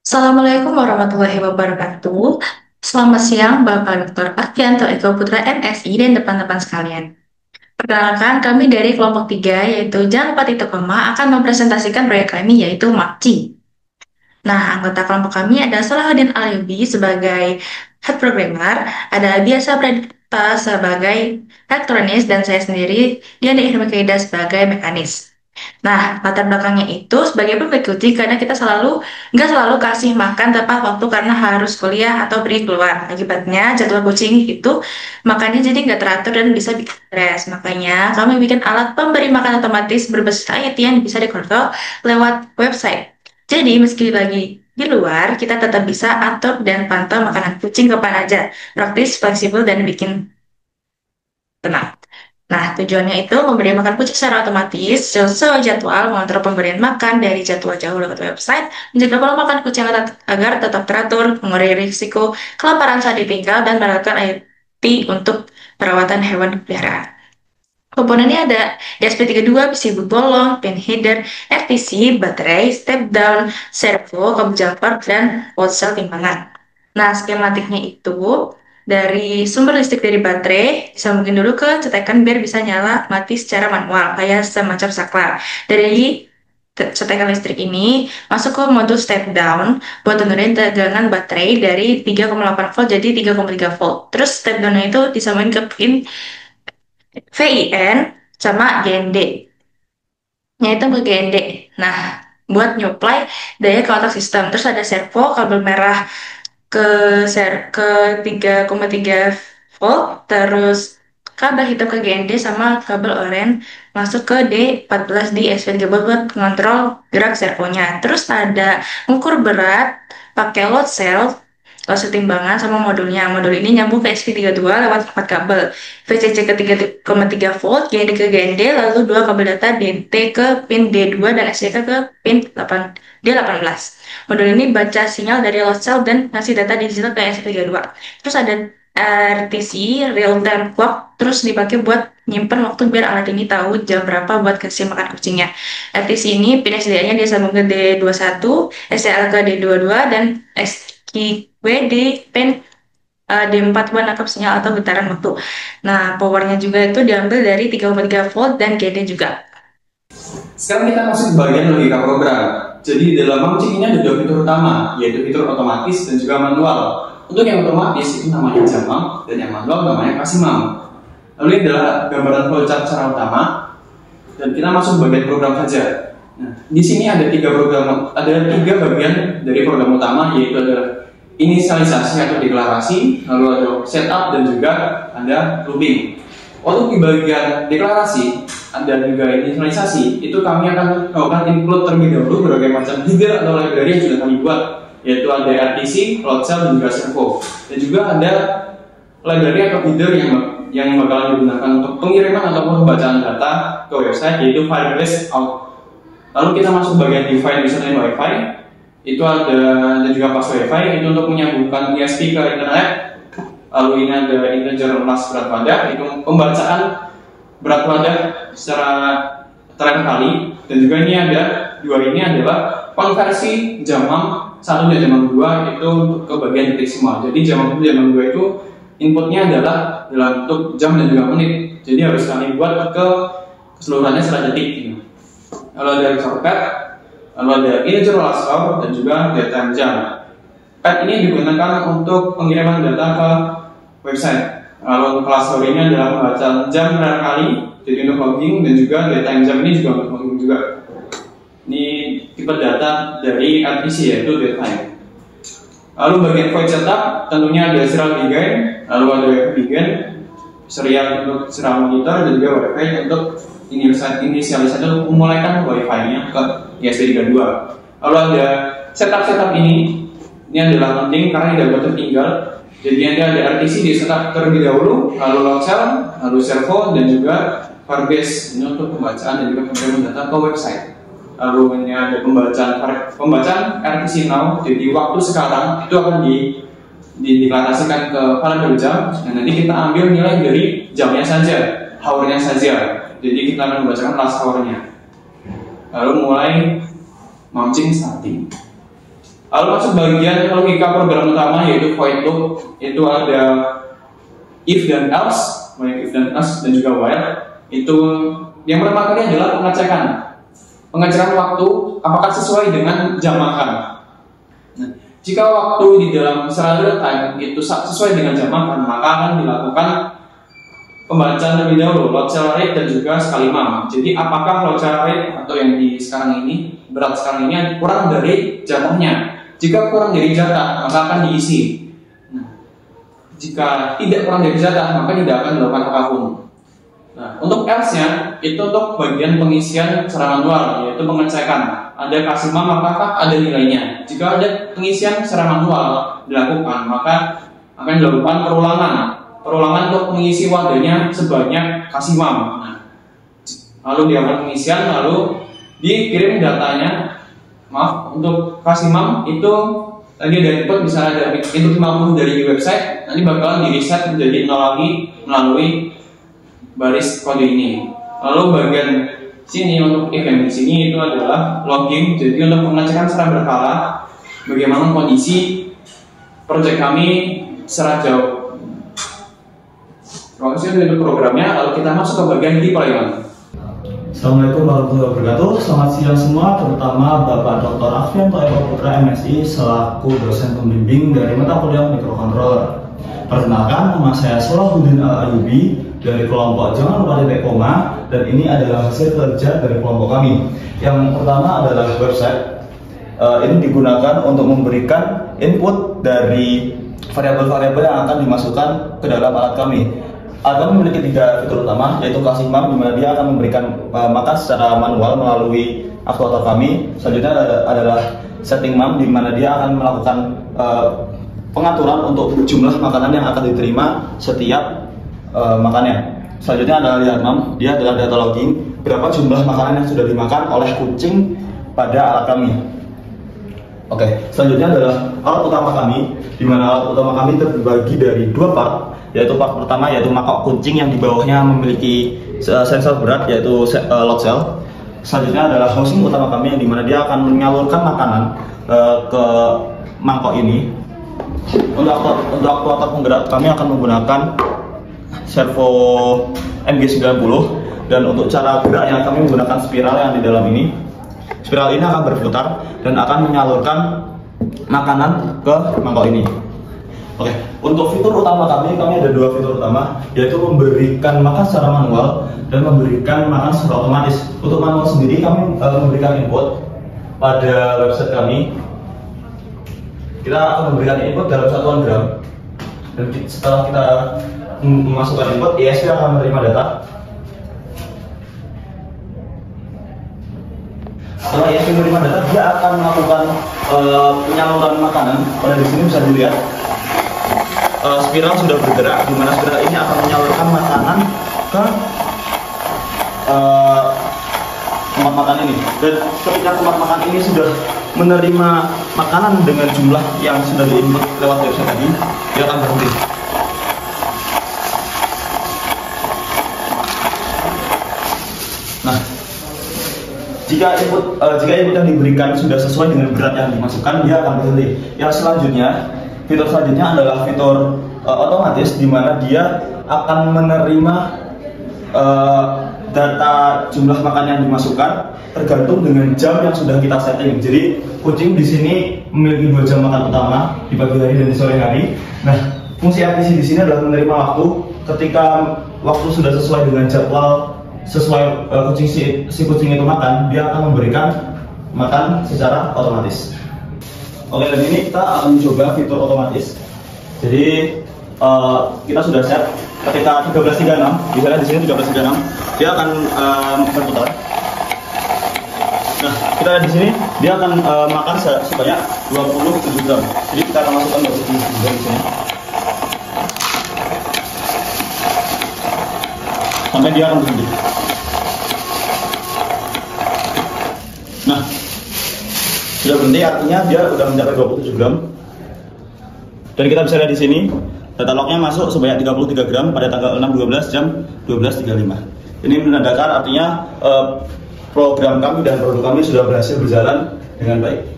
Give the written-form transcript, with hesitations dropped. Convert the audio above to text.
Assalamualaikum warahmatullahi wabarakatuh. Selamat siang, Bapak Dr. Arfianto Eko Putra MSI dan teman-teman sekalian. Perkenalkan, kami dari kelompok 3, yaitu Jangan Lupa Titik Koma, akan mempresentasikan proyek kami, yaitu MAPCI. Nah, anggota kelompok kami ada Salahuddin Alyubi sebagai Head Programmer, ada Biasa Pradipta sebagai Elektronis, dan saya sendiri, Diana Irmakaida sebagai Mekanis. Nah, latar belakangnya itu sebagai pengikuti karena kita nggak selalu kasih makan tepat waktu karena harus kuliah atau pergi keluar. Akibatnya jadwal kucing itu makannya jadi nggak teratur dan bisa bikin stres. Makanya kami bikin alat pemberi makan otomatis berbasis IoT yang bisa dikontrol lewat website. Jadi meski lagi di luar, kita tetap bisa atur dan pantau makanan kucing kapan aja. Praktis, fleksibel, dan bikin tenang. Nah, tujuannya itu memberi makan kucing secara otomatis sesuai jadwal, mengontrol pemberian makan dari jadwal jauh lewat website, menjaga pola makan kucing agar tetap teratur, mengurangi risiko kelaparan saat ditinggal, dan melakukan IoT untuk perawatan hewan peliharaan. Komponennya ada DSP32, PCB bolong, pin header, RTC, baterai, step down, servo, kabel jumper, dan load cell timbangan. Nah, skematiknya itu dari sumber listrik dari baterai, disambungin dulu ke cetekan biar bisa nyala mati secara manual, kayak semacam saklar. Dari cetekan listrik ini masuk ke modul step down buat turunin tegangan baterai dari 3,8 volt jadi 3,3 volt. Terus step down itu disambungin ke pin VIN sama GND. Yaitu ke GND. Nah, buat nyuplai daya ke otak sistem. Terus ada servo, kabel merah ke ke 3,3 volt, terus kabel hitam ke GND sama kabel oranye masuk ke D14 di SPN buat mengontrol gerak servonya. Terus ada ukur berat pakai load cell, load timbangan sama modulnya. Modul ini nyambung ke SP32 lewat 4 kabel. VCC ke 3,3 volt, GND ke GND, lalu 2 kabel data DT ke pin D2 dan SCK ke pin 8, D18. Modul ini baca sinyal dari load cell dan ngasih data digital ke SP32. Terus ada RTC, real time clock, terus dipakai buat nyimpen waktu biar alat ini tahu jam berapa buat kasih makan kucingnya. RTC ini pin SDA-nya dia sambung ke D21, SCL ke D22, dan SQW di pin D4 buat nangkap sinyal atau getaran waktu. Nah, powernya juga itu diambil dari 3,3 volt dan GD juga. Sekarang kita masuk ke bagian logika program. Jadi dalam MAPCI ini ada dua fitur utama, yaitu fitur otomatis dan juga manual. Untuk yang otomatis itu namanya jamam dan yang manual namanya kasimam. Lalu ini adalah gambaran flowchart secara utama dan kita masuk ke bagian program saja. Nah, di sini ada tiga bagian dari program utama, yaitu ada inisialisasi atau deklarasi, lalu ada setup dan juga ada looping. Untuk di bagian deklarasi dan juga inisialisasi, itu kami akan melakukan include terlebih dahulu berbagai macam header atau library yang sudah kami buat, yaitu ada RTC, load cell, dan juga servo. Dan juga ada library atau header yang bakalan digunakan untuk pengiriman ataupun pembacaan data ke website, yaitu Firebase out. Lalu kita masuk bagian define username Wi-Fi. Itu ada dan juga pas Wi-Fi itu untuk menyambungkan ISP ke internet. Lalu ini ada integer plus berat wadah, itu pembacaan berat wadah secara terakhir kali. Dan juga ini ada ini adalah konversi jamam 1 dan jamam 2 itu untuk ke bagian detik semua. Jadi jamam 1 dan jamam 2 itu inputnya adalah dalam bentuk jam dan juga menit. Jadi harus kami buat ke keseluruhannya secara detik. Lalu ada resource pad, lalu ada integer last hour dan juga data jam. Pad ini digunakan untuk pengiriman data ke website. Lalu kelas hour ini adalah pembacaan jam terakhir kali, jadi untuk logging, dan juga data jam ini juga untuk logging juga. Ini tipe data dari RTC, yaitu date time. Lalu bagian void setup tentunya ada serial begin, lalu ada WiFi begin, serial untuk serial monitor, dan juga WiFi untuk inisialisasi untuk memulaikan Wi-Fi-nya ke ISP32. Lalu ada setup ini adalah penting karena tidak boleh tertinggal. Jadi ada RTC di setup terlebih dahulu, lalu load cell, lalu servo, dan juga Firebase ini untuk pembacaan dan juga pengiriman data ke website. Lalu ini ada pembacaan RTC now, jadi waktu sekarang itu akan dideklarasikan ke variabel jam, dan nanti kita ambil nilai dari jamnya saja, hournya saja. Jadi kita akan membacakan last hour-nya. Lalu mulai mounting starting. Lalu masuk bagian logika program utama yaitu void loop. Itu ada if dan else, baik if dan else dan juga while. Itu yang pertama kali adalah pengecekan waktu apakah sesuai dengan jam makan. Nah, jika waktu di dalam serial time itu sesuai dengan jam makan, maka akan dilakukan pembacaan terlebih dahulu load cell rate dan juga sekali mam. Jadi apakah load cell rate atau yang di sekarang ini berat sekarang ini kurang dari jatahnya? Jika kurang dari jatah maka akan diisi. Nah, jika tidak kurang dari jatah maka tidak akan dilakukan apapun. Nah, untuk else-nya itu untuk bagian pengisian secara manual, yaitu pengecekan ada kasih mam apakah ada nilainya. Jika ada pengisian secara manual dilakukan maka akan dilakukan perulangan untuk mengisi wadahnya sebanyak kasih mam. Nah, lalu dilakukan pengisian, lalu dikirim datanya. Maaf, untuk kasih mam itu tadi ada input, misalnya ada input 50 dari website, nanti bakalan di reset menjadi 0 lagi melalui baris kode ini. Lalu bagian sini untuk event di sini itu adalah logging. Jadi untuk pengecekan secara berkala bagaimana kondisi project kami secara jauh. Terima kasih untuk programnya. Lalu kita masuk ke bagian deployment. Assalamualaikum warahmatullahi wabarakatuh. Selamat siang semua, terutama Bapak Dr. Alfianto Eko Putra MSI selaku dosen pembimbing dari mata kuliah microcontroller. Perkenalkan, nama saya Salahuddin Al-Ayubi dari kelompok Jangan Lupa Titik Koma, dan ini adalah hasil kerja dari kelompok kami. Yang pertama adalah website. Ini digunakan untuk memberikan input dari variabel-variabel yang akan dimasukkan ke dalam alat kami. Alat kami memiliki 3 fitur utama, yaitu kasih mam, di mana dia akan memberikan makan secara manual melalui aktuator kami. Selanjutnya adalah setting mam, di mana dia akan melakukan pengaturan untuk jumlah makanan yang akan diterima setiap makannya. Selanjutnya adalah lihat mam, dia adalah data logging, berapa jumlah makanan yang sudah dimakan oleh kucing pada alat kami. Oke, selanjutnya adalah alat utama kami, di mana alat utama kami terbagi dari 2 part, yaitu part pertama yaitu mangkok kuncing yang di bawahnya memiliki sensor berat yaitu load cell. Selanjutnya adalah housing utama kami, yang dimana dia akan menyalurkan makanan ke mangkok ini. Untuk aktuator penggerak kami akan menggunakan servo MG90, dan untuk cara geraknya kami menggunakan spiral yang di dalam ini. Spiral ini akan berputar dan akan menyalurkan makanan ke mangkok ini. Oke, untuk fitur utama kami ada 2 fitur utama, yaitu memberikan makan secara manual dan memberikan makan secara otomatis. Untuk manual sendiri kami memberikan input pada website kami. Kita akan memberikan input dalam satuan gram, dan setelah kita memasukkan input, ESP akan menerima data. Setelah ESP menerima data, dia akan melakukan penyaluran makanan. Pada di sini bisa dilihat spiral sudah bergerak, di mana spiral ini akan menyalurkan makanan ke tempat makan ini. Dan ketika tempat makan ini sudah menerima makanan dengan jumlah yang sudah diinput lewat website tadi, dia akan berhenti. Nah, jika input yang diberikan sudah sesuai dengan berat yang dimasukkan, dia akan berhenti. Yang selanjutnya, fitur selanjutnya adalah fitur otomatis, di mana dia akan menerima data jumlah makan yang dimasukkan tergantung dengan jam yang sudah kita setting. Jadi kucing di sini memiliki 2 jam makan utama, di pagi hari dan di sore hari. Nah, fungsi RTC di sini adalah menerima waktu. Ketika waktu sudah sesuai dengan jadwal, sesuai si kucing itu makan, dia akan memberikan makan secara otomatis. Oke, dan ini kita akan mencoba fitur otomatis. Jadi kita sudah set ketika 13.36, misalnya di sini 13.36, dia akan berputar. Nah, kita di sini dia akan makan sebanyak 27 gram. Jadi kita akan masukkan 27 gram di sini sampai dia akan berhenti. Nah, sudah berhenti, artinya dia sudah mencapai 27 gram. Dan kita bisa lihat di sini data lognya masuk sebanyak 33 gram pada tanggal 6/12 jam 12.35. Ini menandakan artinya program kami dan produk kami sudah berhasil berjalan dengan baik.